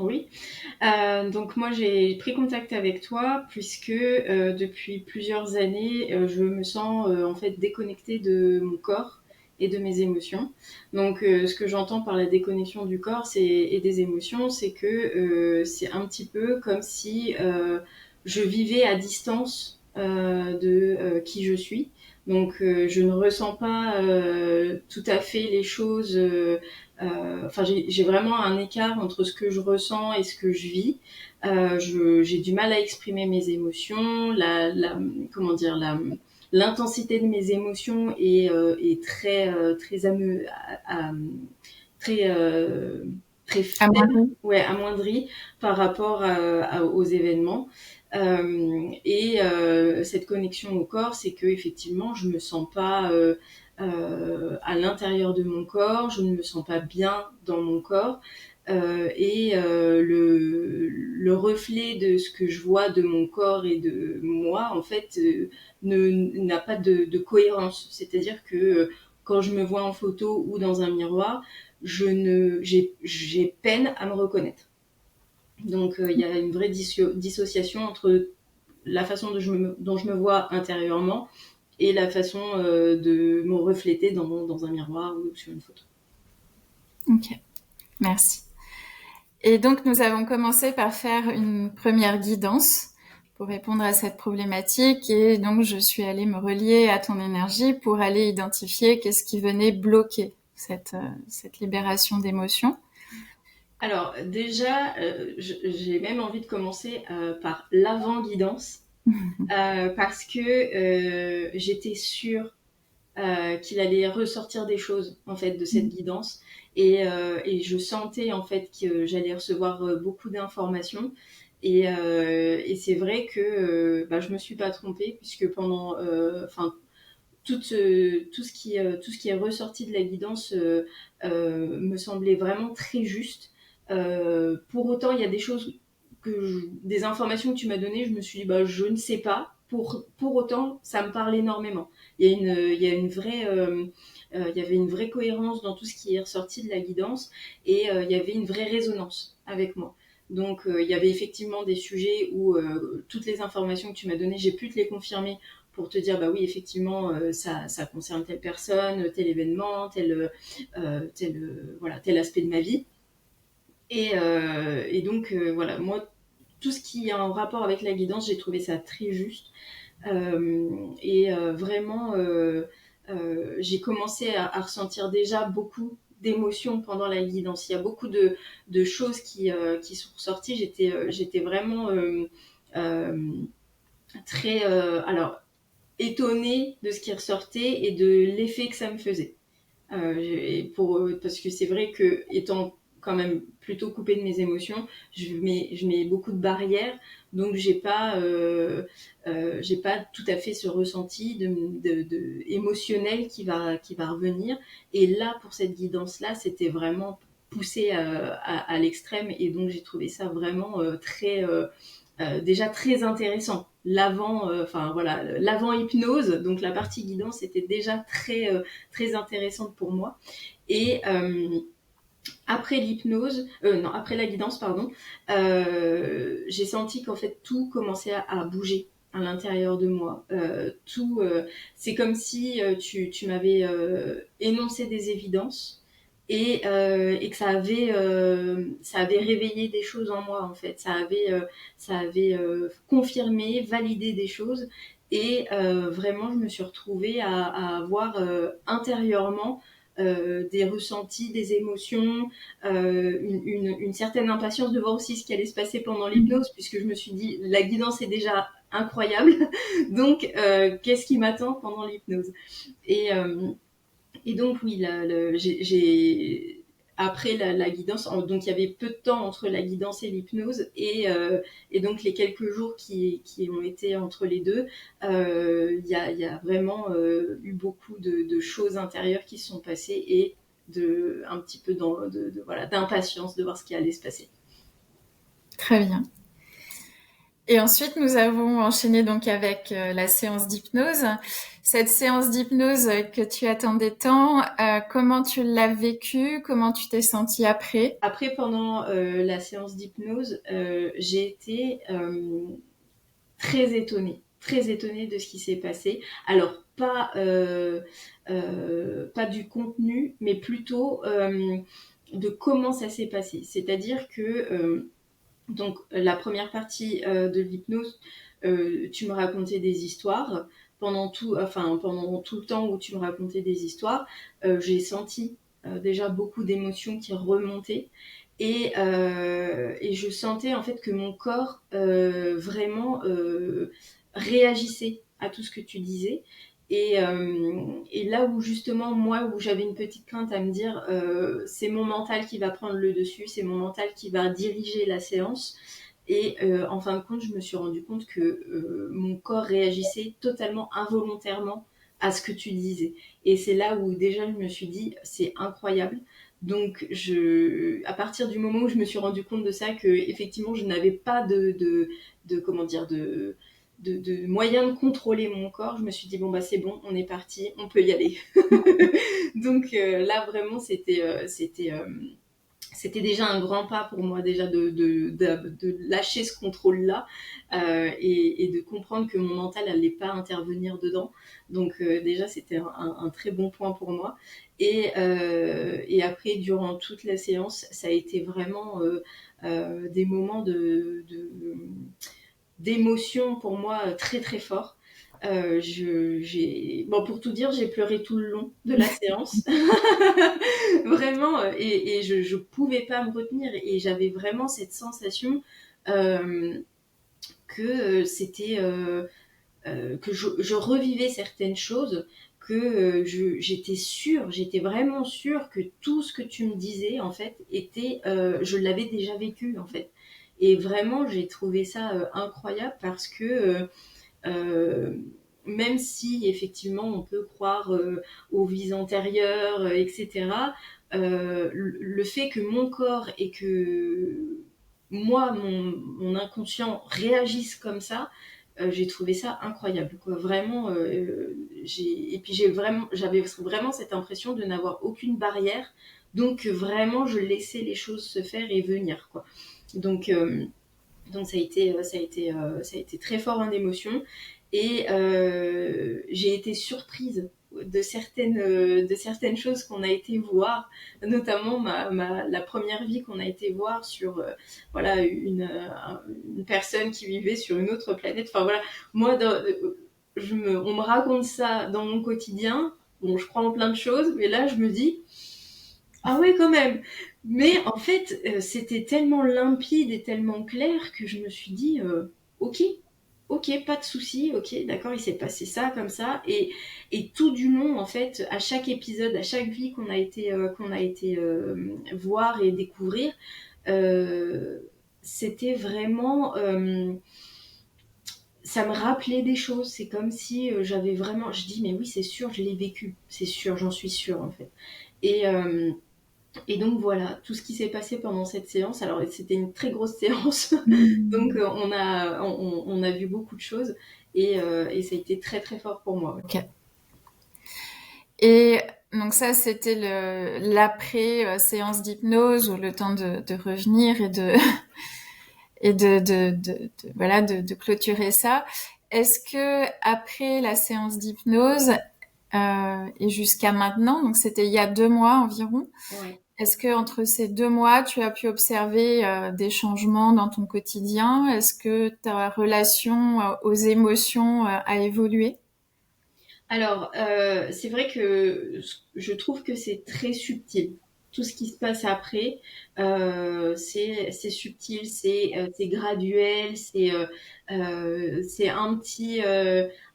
oui. Donc moi, j'ai pris contact avec toi puisque depuis plusieurs années, je me sens en fait déconnectée de mon corps et de mes émotions. Donc ce que j'entends par la déconnexion du corps et des émotions, c'est que c'est un petit peu comme si je vivais à distance de qui je suis. Donc je ne ressens pas tout à fait les choses. Enfin, j'ai vraiment un écart entre ce que je ressens et ce que je vis. J'ai du mal à exprimer mes émotions. Comment dire, l'intensité de mes émotions est très très faible, Amoindri. ouais, amoindrie par rapport aux événements. Cette connexion au corps, c'est que effectivement, je me sens pas à l'intérieur de mon corps, je ne me sens pas bien dans mon corps. Le reflet de ce que je vois de mon corps et de moi, en fait, n'a pas de cohérence. C'est-à-dire que quand je me vois en photo ou dans un miroir, j'ai peine à me reconnaître. Donc il y a une vraie dissociation entre la façon dont je me vois intérieurement et la façon de me refléter dans un miroir ou sur une photo. Ok, merci. Et donc, nous avons commencé par faire une première guidance pour répondre à cette problématique. Et donc, je suis allée me relier à ton énergie pour aller identifier qu'est-ce qui venait bloquer cette libération d'émotions. Alors déjà, j'ai même envie de commencer par l'avant-guidance parce que j'étais sûre qu'il allait ressortir des choses en fait de cette guidance et je sentais en fait que j'allais recevoir beaucoup d'informations et c'est vrai que je me suis pas trompée puisque pendant tout ce qui est ressorti de la guidance me semblait vraiment très juste. Pour autant, il y a des choses des informations que tu m'as données, je me suis dit je ne sais pas. Pour autant, ça me parle énormément. Il y a une vraie il y avait une vraie cohérence dans tout ce qui est ressorti de la guidance et il y avait une vraie résonance avec moi. Donc il y avait effectivement des sujets où toutes les informations que tu m'as données, j'ai pu te les confirmer pour te dire bah oui effectivement ça concerne telle personne, tel événement, tel aspect de ma vie. Et donc voilà, moi tout ce qui est en rapport avec la guidance, j'ai trouvé ça très juste. Vraiment, j'ai commencé à ressentir déjà beaucoup d'émotions pendant la guidance. Il y a beaucoup de choses qui sont ressorties. J'étais vraiment euh, très étonnée de ce qui ressortait et de l'effet que ça me faisait. Parce que c'est vrai que étant quand même plutôt coupée de mes émotions, je mets beaucoup de barrières, donc j'ai pas tout à fait ce ressenti émotionnel qui va revenir. Et là, pour cette guidance-là, c'était vraiment poussé à l'extrême, et donc j'ai trouvé ça vraiment déjà très intéressant. L'avant hypnose, donc la partie guidance était déjà très intéressante pour moi. Et après l'hypnose, non, après la guidance, pardon, j'ai senti qu'en fait tout commençait à bouger à l'intérieur de moi. C'est comme si tu m'avais énoncé des évidences et que ça avait réveillé des choses en moi en fait. Ça avait confirmé, validé des choses et vraiment je me suis retrouvée à avoir intérieurement des ressentis, des émotions, une certaine impatience de voir aussi ce qui allait se passer pendant l'hypnose, puisque je me suis dit, la guidance est déjà incroyable, donc qu'est-ce qui m'attend pendant l'hypnose et donc oui, après la guidance, donc il y avait peu de temps entre la guidance et l'hypnose, et donc les quelques jours qui ont été entre les deux, il y a vraiment eu beaucoup de choses intérieures qui se sont passées et un petit peu voilà, d'impatience de voir ce qui allait se passer. Très bien. Et ensuite, nous avons enchaîné donc avec la séance d'hypnose. Cette séance d'hypnose que tu attendais tant, comment tu l'as vécue? Comment tu t'es sentie après? Après, pendant la séance d'hypnose, j'ai été très étonnée de ce qui s'est passé. Alors, pas du contenu, mais plutôt de comment ça s'est passé. C'est-à-dire que donc la première partie de l'hypnose, tu me racontais des histoires. Pendant tout le temps où tu me racontais des histoires, j'ai senti déjà beaucoup d'émotions qui remontaient. Et je sentais en fait que mon corps vraiment réagissait à tout ce que tu disais. Et là où justement moi où j'avais une petite crainte à me dire c'est mon mental qui va prendre le dessus, c'est mon mental qui va diriger la séance. Et en fin de compte, je me suis rendu compte que mon corps réagissait totalement involontairement à ce que tu disais. Et c'est là où déjà je me suis dit c'est incroyable. Donc à partir du moment où je me suis rendu compte de ça, que effectivement je n'avais pas de comment dire de moyens de contrôler mon corps, je me suis dit bon bah c'est bon, on est parti, on peut y aller. Donc là vraiment c'était déjà un grand pas pour moi déjà de lâcher ce contrôle-là et de comprendre que mon mental n'allait pas intervenir dedans. Donc déjà, c'était un très bon point pour moi. Et après, durant toute la séance, ça a été vraiment des moments d'émotion pour moi très très forts. Bon, pour tout dire, j'ai pleuré tout le long de la séance. Vraiment, et je pouvais pas me retenir. Et j'avais vraiment cette sensation euh, que c'était que je revivais certaines choses, que j'étais vraiment sûre que tout ce que tu me disais en fait était, je l'avais déjà vécu en fait. Et vraiment, j'ai trouvé ça incroyable parce que euh, même si effectivement on peut croire aux vies antérieures, etc., le fait que mon corps et que moi, mon inconscient réagisse comme ça, j'ai trouvé ça incroyable, quoi. Vraiment, et puis j'avais vraiment cette impression de n'avoir aucune barrière, donc vraiment je laissais les choses se faire et venir, quoi. Donc, euh, donc ça a été très fort en émotion. Et j'ai été surprise de certaines choses qu'on a été voir, notamment la première vie qu'on a été voir sur voilà, une personne qui vivait sur une autre planète. Enfin voilà, moi, on me raconte ça dans mon quotidien. Bon, je crois en plein de choses, mais là, je me dis, ah ouais, quand même. Mais en fait, c'était tellement limpide et tellement clair que je me suis dit, ok, ok, pas de souci, ok, d'accord, il s'est passé ça comme ça. Et tout du long, en fait, à chaque épisode, à chaque vie qu'on a été voir et découvrir, euh, c'était vraiment, ça me rappelait des choses. C'est comme si j'avais vraiment, je dis, mais oui, c'est sûr, je l'ai vécu, c'est sûr, j'en suis sûre en fait. Et, euh, et donc voilà, tout ce qui s'est passé pendant cette séance. Alors c'était une très grosse séance, donc on a vu beaucoup de choses et ça a été très très fort pour moi. Ouais. Ok. Et donc ça, c'était l'après séance d'hypnose ou le temps de revenir et voilà de clôturer ça. Est-ce que après la séance d'hypnose et jusqu'à maintenant, donc c'était il y a 2 mois environ, Ouais. est-ce que entre ces 2 mois, tu as pu observer des changements dans ton quotidien? Est-ce que ta relation aux émotions a évolué? Alors, c'est vrai que je trouve que c'est très subtil. Tout ce qui se passe après, c'est subtil, c'est graduel, c'est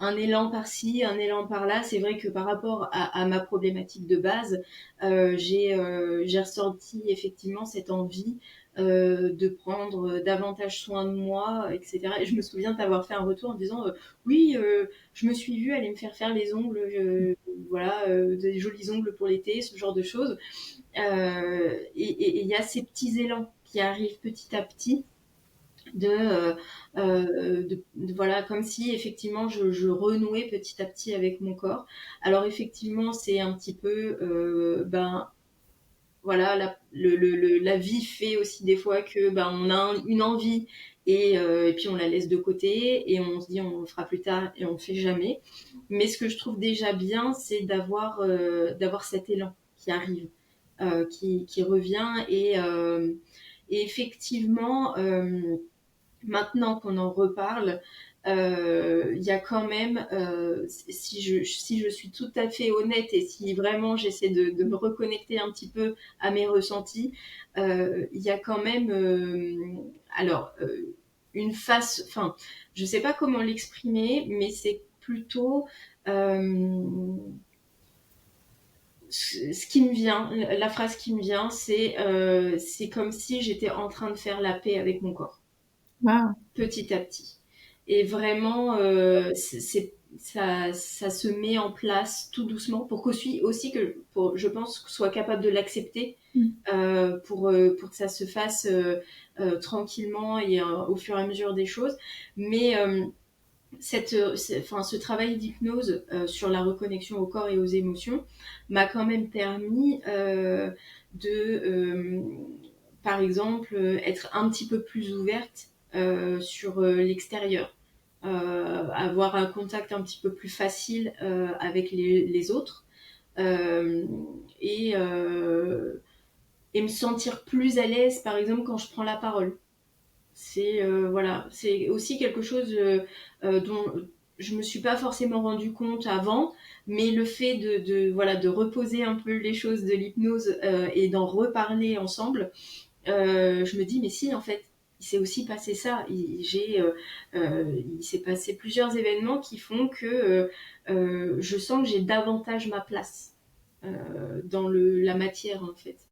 un élan par-ci, un élan par-là. C'est vrai que par rapport à ma problématique de base, j'ai ressenti effectivement cette envie de prendre davantage soin de moi, etc. Et je me souviens t'avoir fait un retour en disant oui, je me suis vue aller me faire les ongles, voilà, des jolis ongles pour l'été, ce genre de choses. Et il y a ces petits élans qui arrivent petit à petit. voilà, comme si effectivement je renouais petit à petit avec mon corps. Alors effectivement, c'est un petit peu, ben voilà, la vie fait aussi des fois que ben on a une envie et puis on la laisse de côté et on se dit on le fera plus tard et on le fait jamais. Mais ce que je trouve déjà bien, c'est d'avoir cet élan qui arrive, qui revient et effectivement. Maintenant qu'on en reparle, il y a quand même, si je suis tout à fait honnête et si vraiment j'essaie de me reconnecter un petit peu à mes ressentis, il y a quand même, alors, une face, enfin, je sais pas comment l'exprimer, mais c'est plutôt ce qui me vient, la phrase qui me vient, c'est comme si j'étais en train de faire la paix avec mon corps Wow. petit à petit. Et vraiment, ça se met en place tout doucement pour aussi que, je pense, soit capable de l'accepter Mm. pour que ça se fasse tranquillement et au fur et à mesure des choses. Mais ce travail d'hypnose sur la reconnexion au corps et aux émotions m'a quand même permis de, par exemple, être un petit peu plus ouverte sur l'extérieur, avoir un contact un petit peu plus facile avec les autres euh, et, euh, et me sentir plus à l'aise, par exemple, quand je prends la parole. Voilà, c'est aussi quelque chose dont je me suis pas forcément rendu compte avant, mais le fait voilà, de reposer un peu les choses de l'hypnose et d'en reparler ensemble, je me dis mais si en fait il s'est aussi passé ça. Il s'est passé plusieurs événements qui font que je sens que j'ai davantage ma place dans la matière en fait.